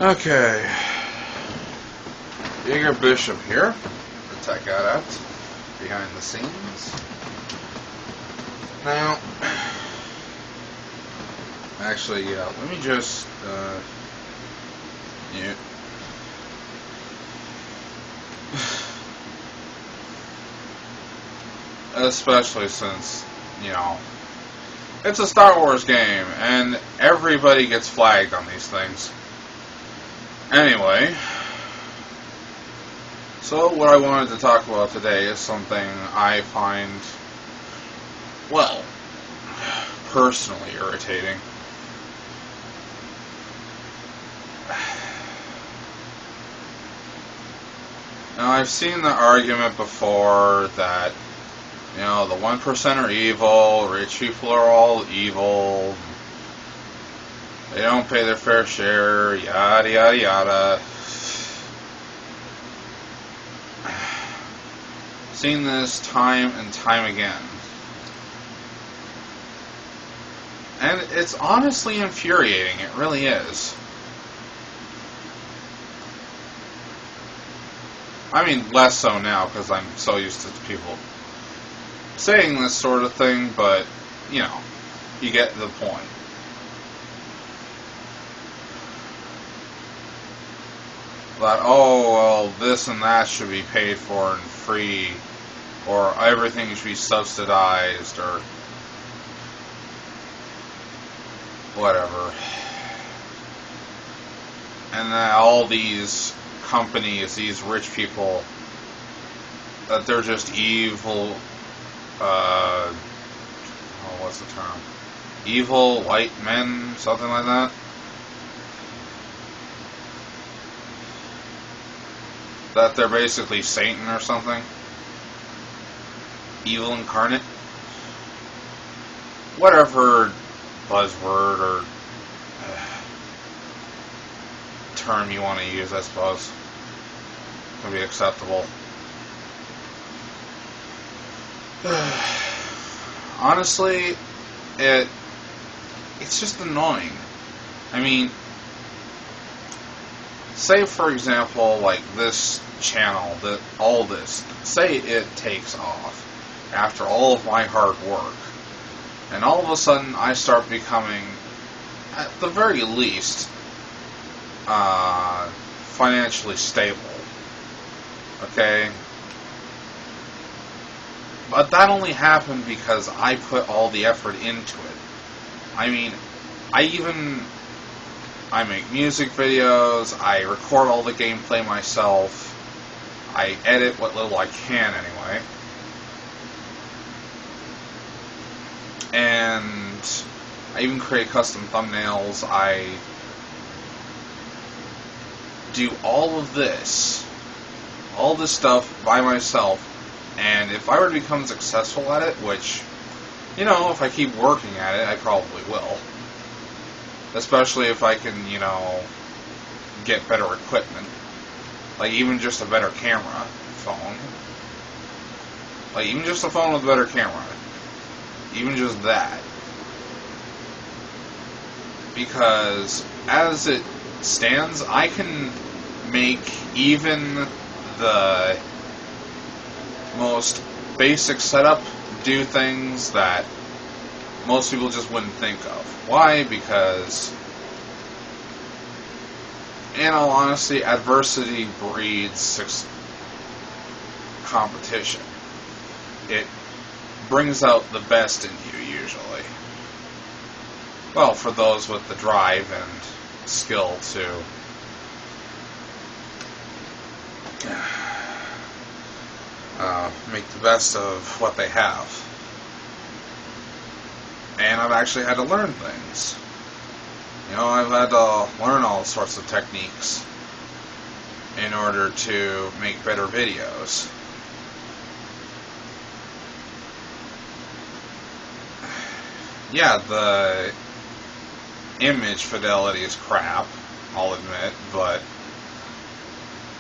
Okay. Jaeger Bishop here, the tech adept behind the scenes. Now, actually, let me just, mute. Especially since, it's a Star Wars game, and everybody gets flagged on these things. Anyway, so what I wanted to talk about today is something I find, well, personally irritating. Now, I've seen the argument before that, the 1% are evil, rich people are all evil, they don't pay their fair share, yada yada yada. Seen this time and time again. And it's honestly infuriating, it really is. I mean, less so now, because I'm so used to people saying this sort of thing, but, you get the point. That, oh, well, this and that should be paid for and free, or everything should be subsidized, or whatever. And then all these companies, these rich people, that they're just evil, what's the term? Evil white men, something like that. That they're basically Satan or something. Evil incarnate. Whatever buzzword or term you want to use, I suppose, can be acceptable. Honestly, it's just annoying. I mean, say for example, like this channel, all this, say it takes off after all of my hard work, and all of a sudden I start becoming, at the very least, financially stable. Okay? But that only happened because I put all the effort into it. I mean, I make music videos, I record all the gameplay myself, I edit what little I can anyway, and I even create custom thumbnails. I do all this stuff by myself, and if I were to become successful at it, which, if I keep working at it, I probably will. Especially if I can, get better equipment. Like, even just a better camera phone. Like, even just a phone with a better camera. Even just that. Because, as it stands, I can make even the most basic setup do things that most people just wouldn't think of. Why? Because, in all honesty, adversity breeds competition. It brings out the best in you, usually. Well, for those with the drive and skill to make the best of what they have. And I've actually had to learn things. I've had to learn all sorts of techniques in order to make better videos. Yeah, the image fidelity is crap, I'll admit, but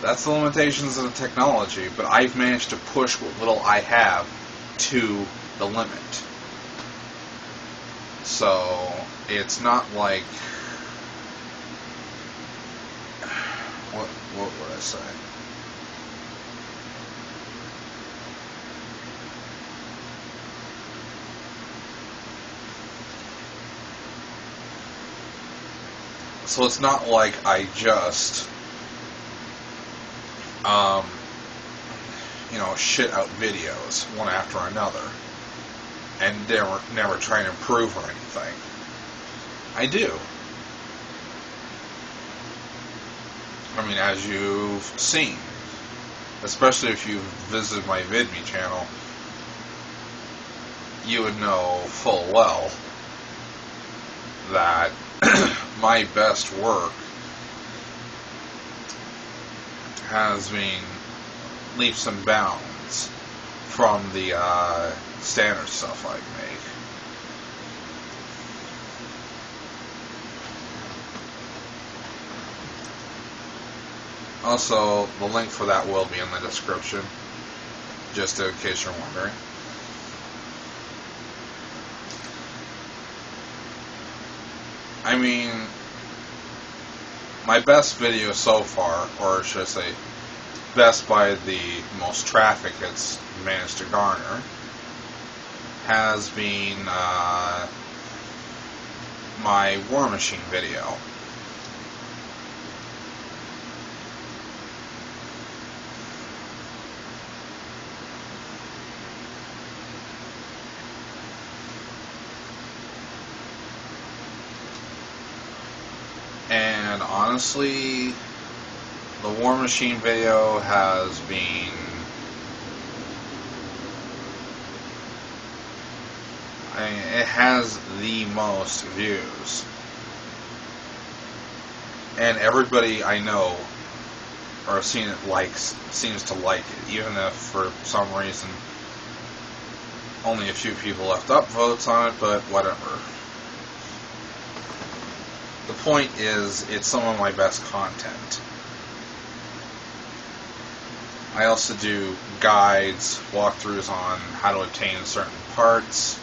that's the limitations of the technology. But I've managed to push what little I have to the limit. So, it's not like I say. So it's not like I just, shit out videos one after another and never try and improve or anything. I do. I mean, as you've seen, especially if you've visited my VidMe channel, you would know full well that my best work has been leaps and bounds from the standard stuff I make. Also, the link for that will be in the description, just in case you're wondering. I mean, my best video so far, or should I say, best by the most traffic it's managed to garner, has been my War Machine video. And honestly, the War Machine video has been it has the most views. And everybody I know or seen it seems to like it, even if for some reason only a few people left up votes on it, but whatever. The point is, it's some of my best content. I also do guides, walkthroughs on how to obtain certain parts.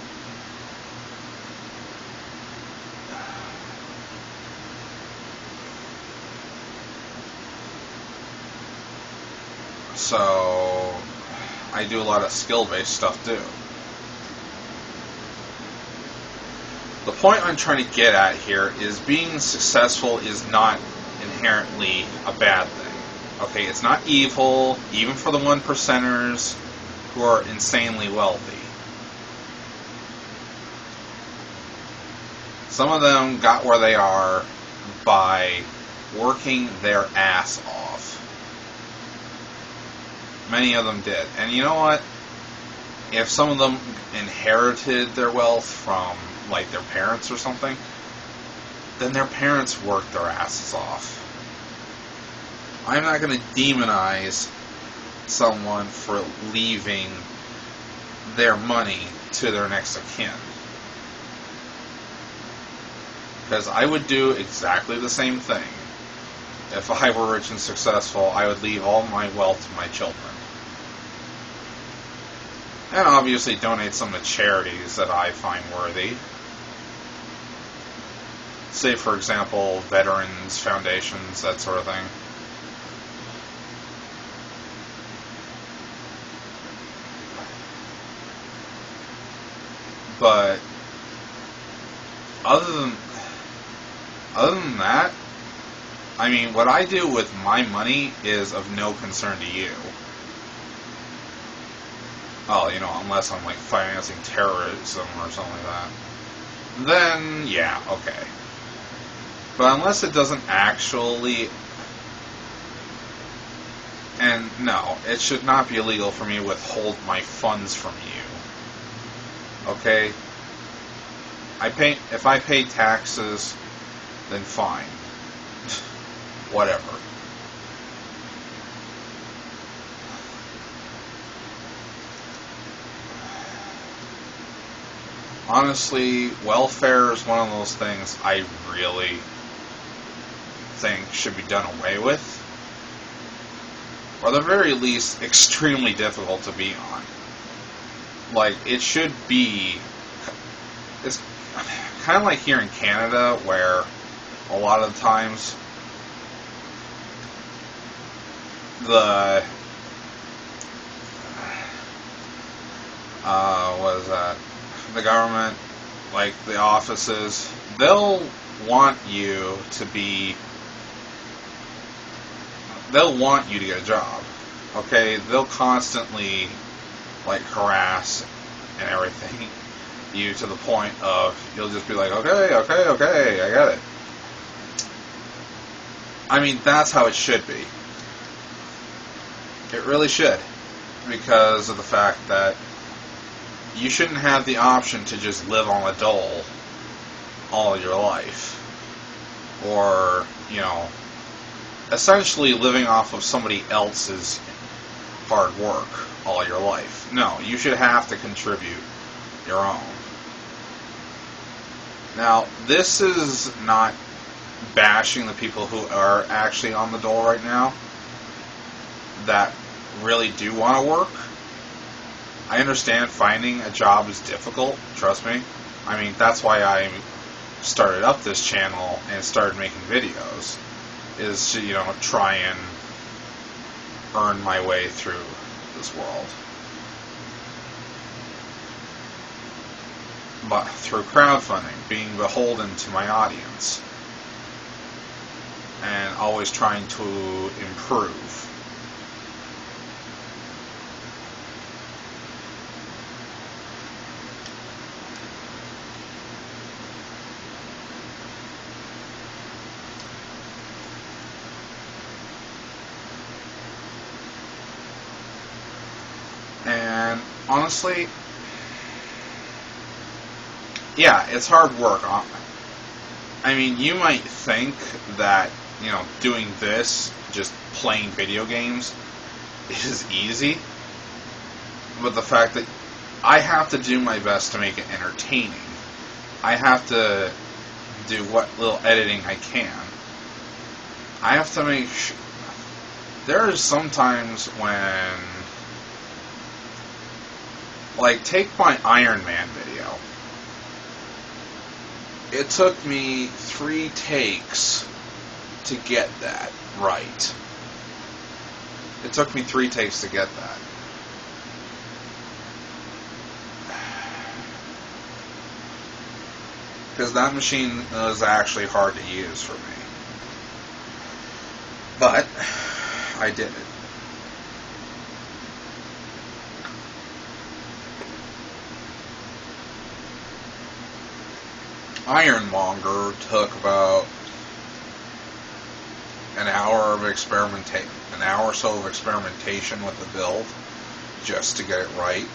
So, I do a lot of skill-based stuff too. The point I'm trying to get at here is being successful is not inherently a bad thing. Okay, it's not evil, even for the 1%ers who are insanely wealthy. Some of them got where they are by working their ass off. Many of them did. And you know what? If some of them inherited their wealth from, like, their parents or something, then their parents worked their asses off. I'm not going to demonize someone for leaving their money to their next of kin. Because I would do exactly the same thing. If I were rich and successful, I would leave all my wealth to my children. And obviously donate some to charities that I find worthy. Say, for example, veterans, foundations, that sort of thing. But other than that, I mean, what I do with my money is of no concern to you. Oh, unless I'm, like, financing terrorism or something like that. Then, yeah, okay. But unless it doesn't actually... And, no, it should not be illegal for me to withhold my funds from you. Okay? If I pay taxes, then fine. Whatever. Honestly, welfare is one of those things I really think should be done away with. Or at the very least, extremely difficult to be on. Like, it should be... It's kind of like here in Canada, where a lot of the times the what is that? The government, like the offices, they'll want you to be. They'll want you to get a job. Okay, they'll constantly like harass and everything you to the point of you'll just be like, okay, I got it. I mean, that's how it should be. It really should, because of the fact that you shouldn't have the option to just live on the dole all your life, or essentially living off of somebody else's hard work all your life. No, you should have to contribute your own. Now, this is not bashing the people who are actually on the dole right now that really do want to work. I understand finding a job is difficult, trust me. I mean, that's why I started up this channel and started making videos, is to, try and earn my way through this world. But through crowdfunding, being beholden to my audience, and always trying to improve. And honestly, yeah, it's hard work. I mean, you might think that, doing this, just playing video games, is easy. But the fact that I have to do my best to make it entertaining. I have to do what little editing I can. I have to make there are some times when, like, take my Iron Man video. It took me 3 takes to get that right. It took me 3 takes to get that. Because that machine was actually hard to use for me. But I did it. Ironmonger took about an hour or so of experimentation with the build just to get it right.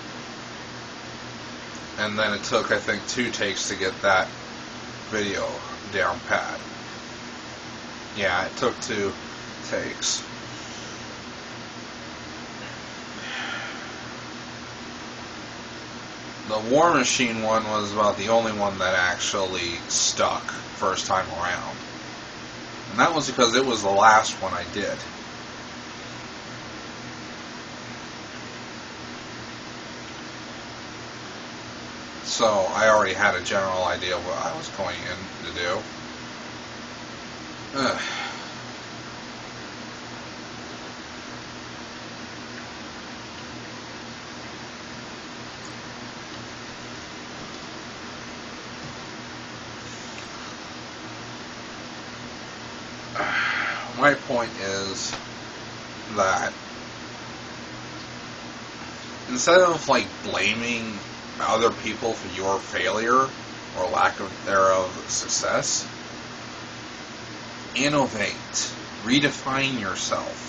And then it took, I think, 2 takes to get that video down pat. Yeah, it took 2 takes. The War Machine one was about the only one that actually stuck first time around. And that was because it was the last one I did. So I already had a general idea of what I was going in to do. Ugh. My point is that instead of like blaming other people for your failure or lack of thereof success, innovate, redefine yourself.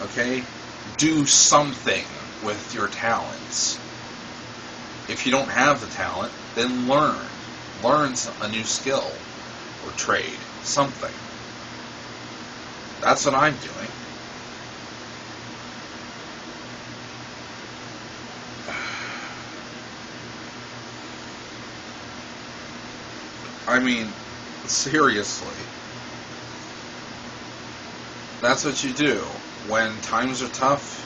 Okay? Do something with your talents. If you don't have the talent, then learn. Learn a new skill or trade, something. That's what I'm doing. I mean, seriously. That's what you do. When times are tough,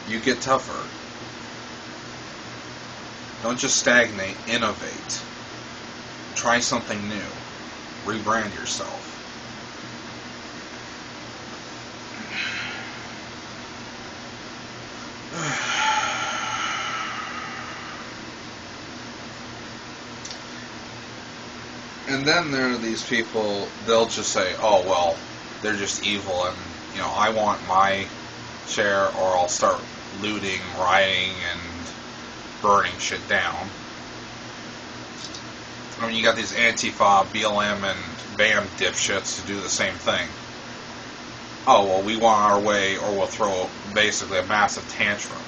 you get tougher. Don't just stagnate, innovate. Try something new. Rebrand yourself. And then there are these people, they'll just say, oh, well, they're just evil, and, I want my share, or I'll start looting, rioting, and burning shit down. I mean, you got these Antifa, BLM, and BAM dipshits to do the same thing. Oh, well, we want our way, or we'll throw basically a massive tantrum.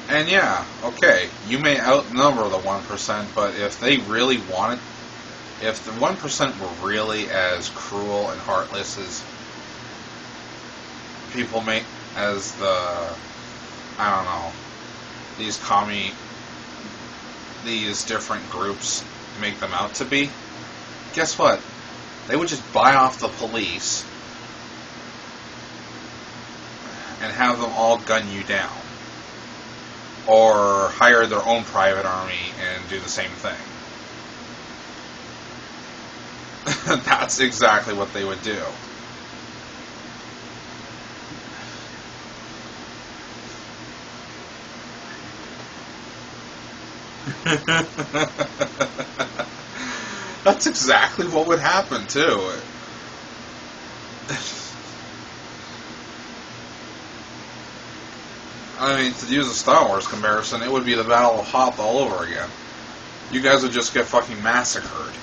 And yeah, okay, you may outnumber the 1%, but if they really wanted, if the 1% were really as cruel and heartless as people make, as the, I don't know, these different groups make them out to be, guess what? They would just buy off the police and have them all gun you down. Or hire their own private army and do the same thing. That's exactly what they would do. That's exactly what would happen, too. I mean, to use a Star Wars comparison, it would be the Battle of Hoth all over again. You guys would just get fucking massacred.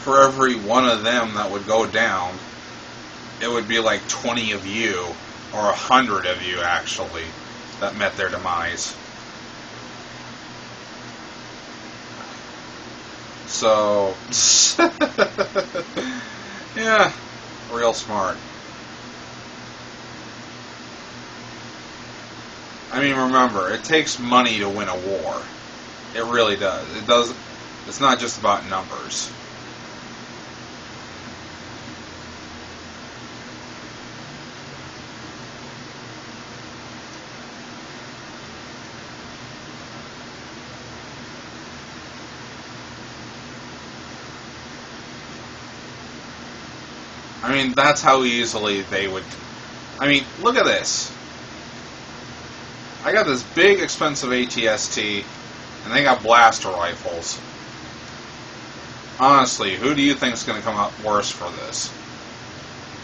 For every one of them that would go down, it would be like 20 of you, or 100 of you actually, that met their demise. So, yeah, real smart. I mean, remember, it takes money to win a war. It really does. It's not just about numbers. I mean, that's how easily they would... I mean, look at this. I got this big, expensive ATST, and they got blaster rifles. Honestly, who do you think is going to come out worse for this?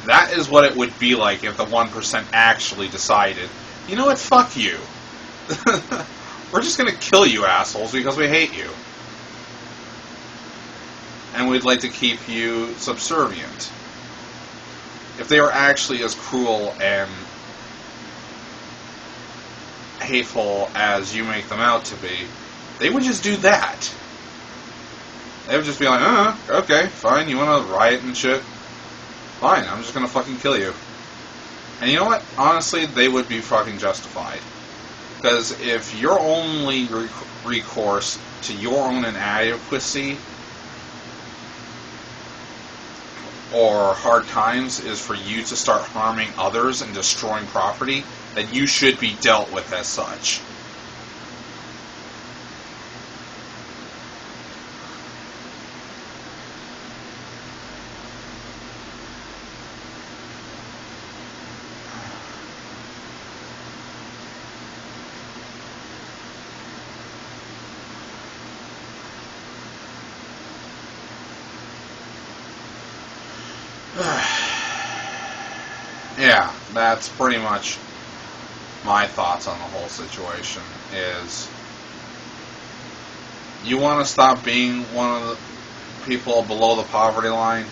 That is what it would be like if the 1% actually decided, you know what, fuck you. We're just going to kill you assholes because we hate you. And we'd like to keep you subservient. If they were actually as cruel and hateful as you make them out to be, they would just do that. They would just be like, okay, fine, you want to riot and shit? Fine, I'm just going to fucking kill you. And you know what? Honestly, they would be fucking justified. Because if your only recourse to your own inadequacy or hard times is for you to start harming others and destroying property, then you should be dealt with as such. Yeah, that's pretty much my thoughts on the whole situation. Is you want to stop being one of the people below the poverty line?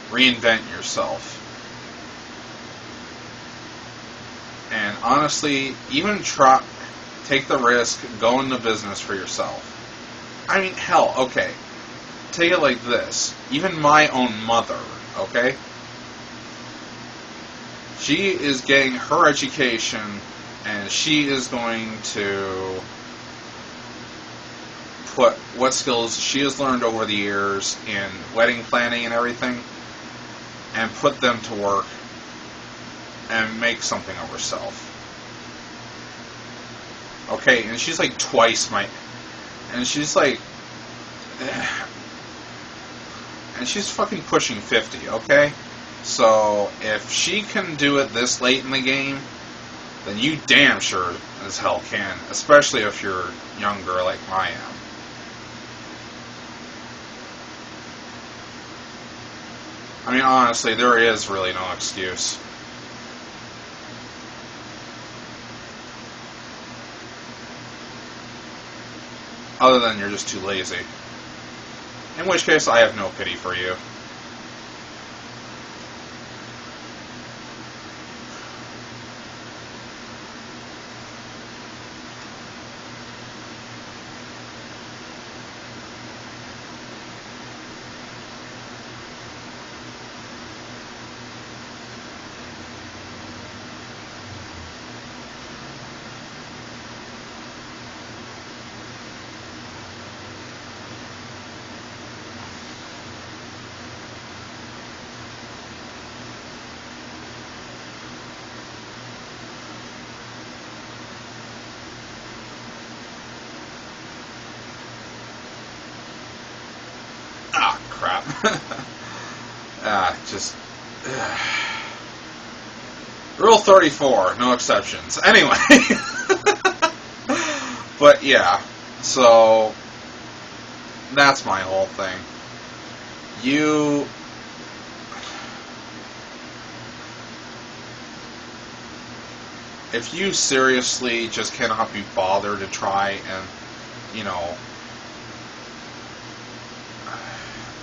Reinvent yourself. And honestly, even take the risk, go into business for yourself. I mean, hell, okay. Take it like this. Even my own mother, okay? She is getting her education, and she is going to put what skills she has learned over the years in wedding planning and everything, and put them to work and make something of herself. Okay, and she's like twice my... And she's like... And she's fucking pushing 50, okay? So if she can do it this late in the game, then you damn sure as hell can, especially if you're younger like I am. I mean, honestly, there is really no excuse. Other than you're just too lazy. In which case, I have no pity for you. Ah, crap. Just... Rule 34, no exceptions. Anyway. But yeah, so... That's my whole thing. You... If you seriously just cannot be bothered to try and, you know,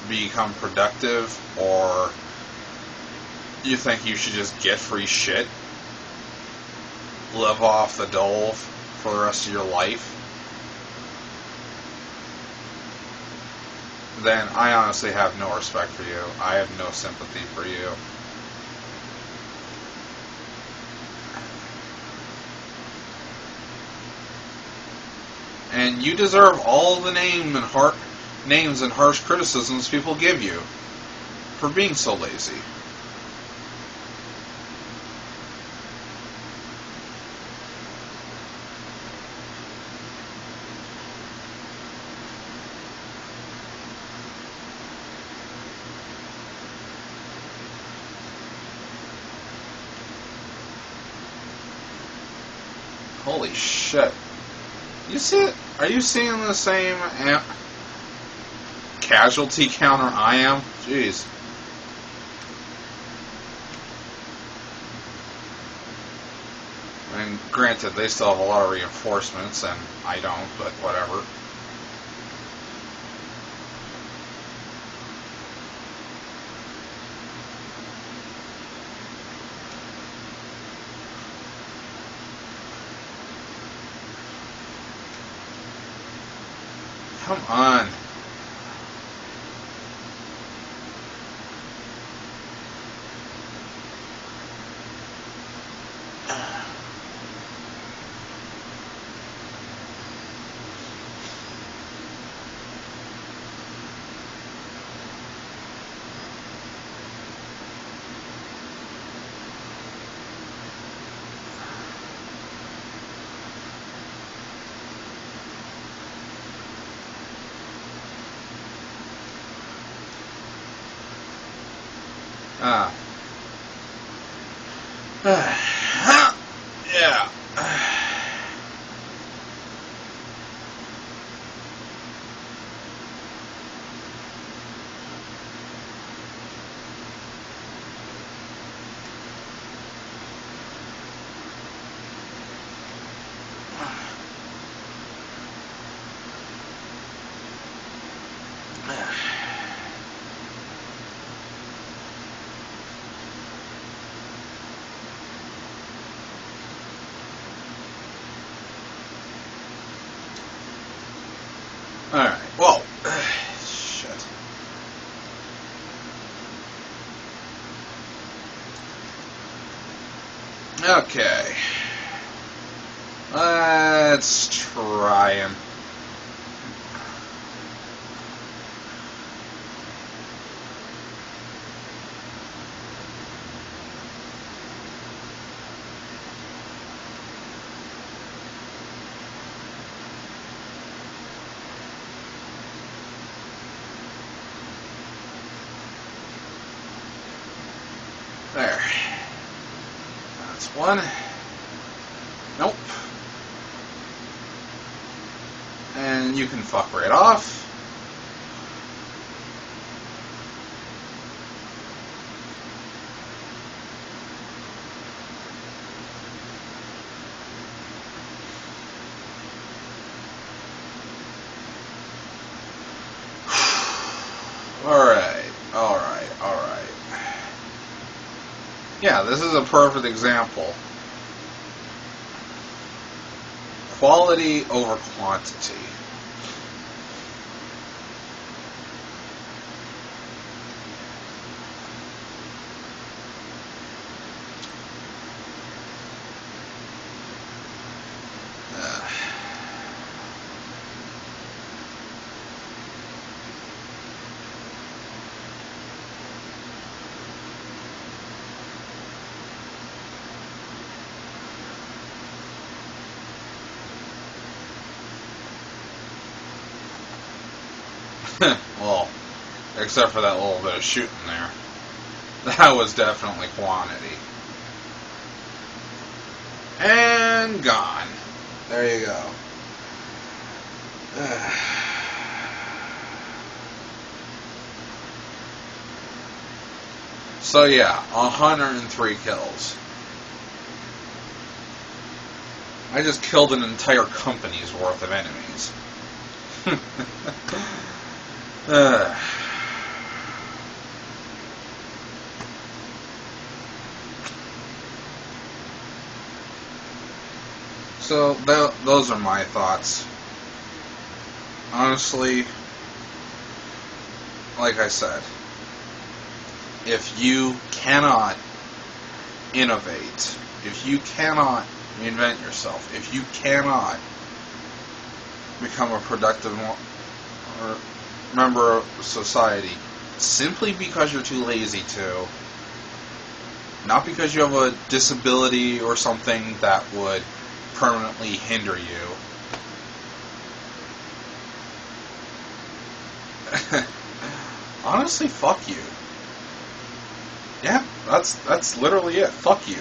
become productive, or you think you should just get free shit, live off the dole for the rest of your life, then I honestly have no respect for you. I have no sympathy for you. And you deserve all the names and harsh criticisms people give you for being so lazy. Holy shit. You see it? Are you seeing the same casualty counter I am? Jeez. And granted, they still have a lot of reinforcements, and I don't, but whatever. Come on. Yeah. Alright, whoa. Shit. Okay. Let's try him. There. That's one. Nope. And you can fuck right off. Alright. Yeah, this is a perfect example. Quality over quantity. Well, except for that little bit of shooting there. That was definitely quantity. And gone. There you go. So yeah, 103 kills. I just killed an entire company's worth of enemies. So those are my thoughts. Honestly, like I said, if you cannot innovate, if you cannot reinvent yourself, if you cannot become a productive member of society simply because you're too lazy to, not because you have a disability or something that would permanently hinder you, honestly, fuck you. Yeah, that's literally it. Fuck you.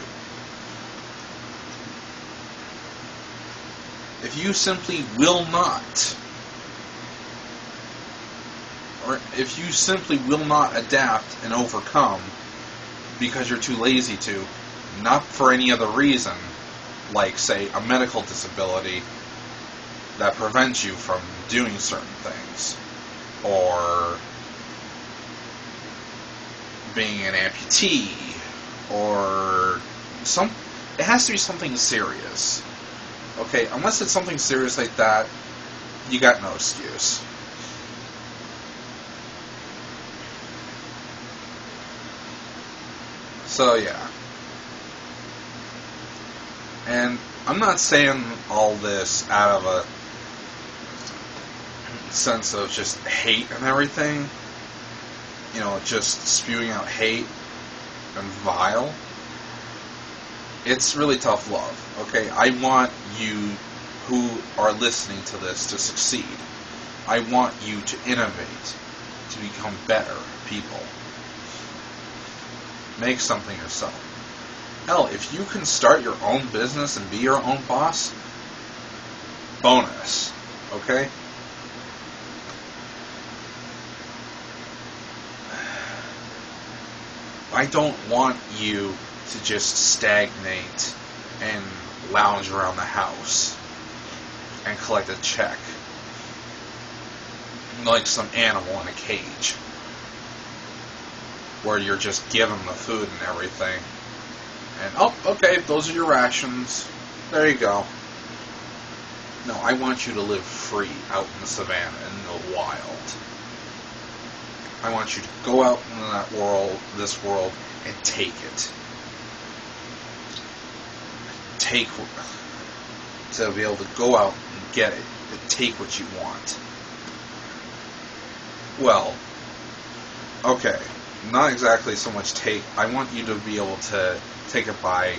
If you simply will not, or if you simply will not adapt and overcome because you're too lazy to, not for any other reason, like, say, a medical disability that prevents you from doing certain things, or being an amputee, or it has to be something serious. Okay, unless it's something serious like that, you got no excuse. So yeah. And I'm not saying all this out of a sense of just hate and everything. You know, just spewing out hate and vile. It's really tough love, okay? I want you who are listening to this to succeed. I want you to innovate, to become better people. Make something yourself. Hell, if you can start your own business and be your own boss, bonus, okay? I don't want you to just stagnate and lounge around the house and collect a check like some animal in a cage where you're just given the food and everything and, oh, okay, those are your rations, there you go. No, I want you to live free out in the savannah, in the wild. I want you to go out in that world, this world, and take it. To be able to go out and get it, and take what you want. Well, okay, not exactly so much take. I want you to be able to take it by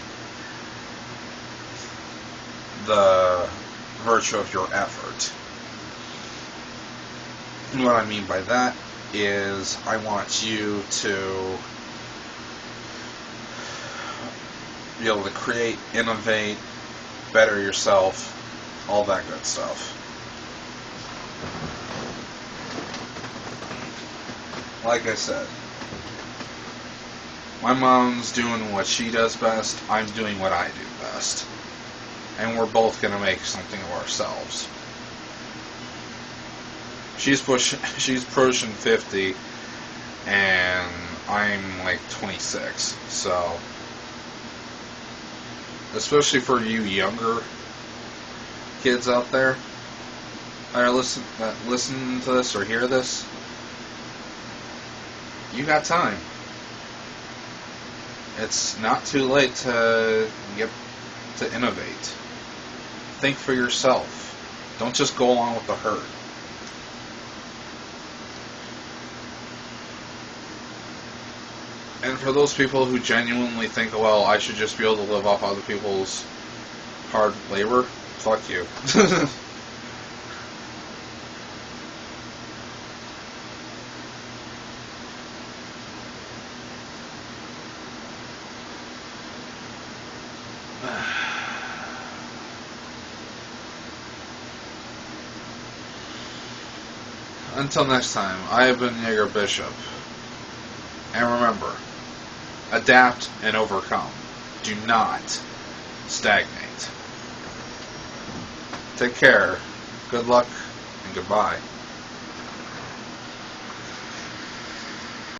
the virtue of your effort. And what I mean by that is I want you to be able to create, innovate, better yourself, all that good stuff. Like I said, my mom's doing what she does best, I'm doing what I do best. And we're both going to make something of ourselves. She's pushing 50, and I'm like 26, so especially for you younger kids out there that listen to this or hear this, you got time. It's not too late to innovate. Think for yourself. Don't just go along with the herd. And for those people who genuinely think, well, I should just be able to live off other people's hard labor, fuck you. Until next time, I have been Jaeger Bishop. And remember, adapt and overcome. Do not stagnate. Take care, good luck, and goodbye.